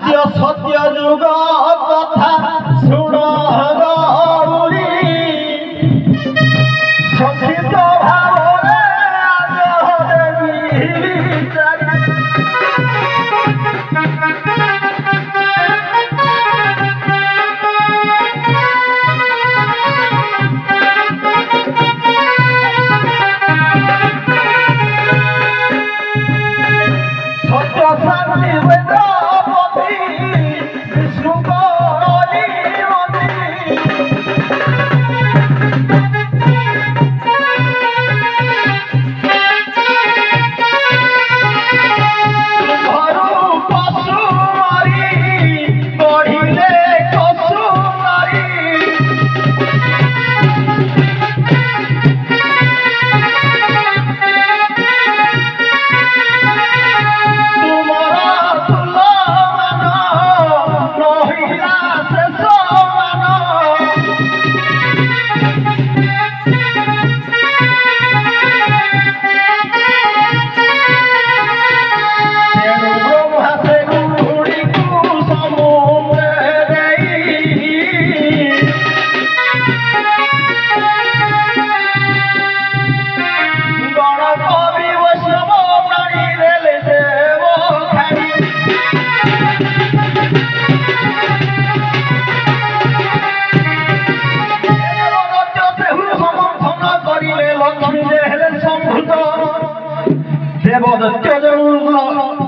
आद्य सत्य जुग कथा शुण गौरी संक्षिप्त भाव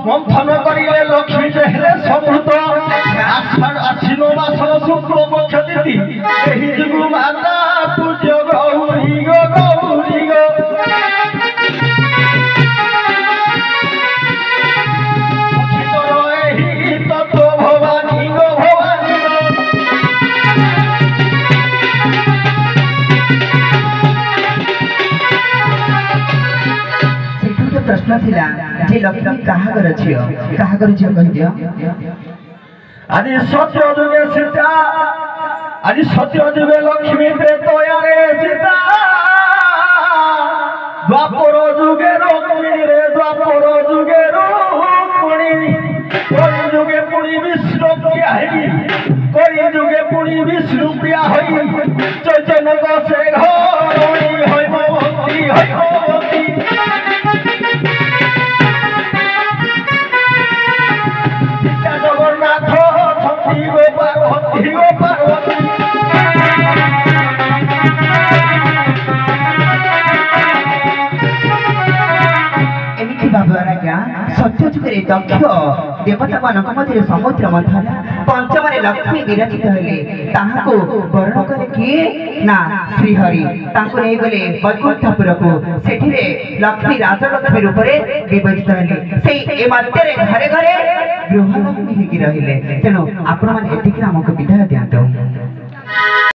मंथन करिले लक्ष्मी हेले समृद्ध आश्विन मासर शुक्ल पक्ष तिथि एही जुगु माता पूज्य गौरी गो गौरी गो एही तत्व भवानी गो भवानी गो प्रश्न थिला जे लक्ष्मी काहागर झियो कहि दियो आदि सत्य जुगे सीता आदि सत्य जुगे लक्ष्मी त्रेतया रे सीता द्वापर जुगे रुक्मिणी रे द्वापर जुगे रुक्मिणी कलि जुगे पुणी विष्णु प्रिया हई कलि जुगे पुणी विष्णु प्रिया हई चैतन्य से घरणी हई भक्ति हई भक्ति जगन्नाथ छठी गो पार्वती एमिति भाବରେ क्या सत्य जुगरे दक्ष देवता मानक मध्य समुद्र मंथन पंचमरे लक्ष्मी विराजित हेले ताहाको वर्ण करे किए ना श्रीहरि तांको नै गले वैकुंठपुर को सेठिरे लक्ष्मी राजलक्ष्मी रूप रे विभजित हेले सेई ए मात्रे घरे घरे गृहलक्ष्मी हेकि रहिले तेनो आपण माने एतिक हमको विदाय दियंतो।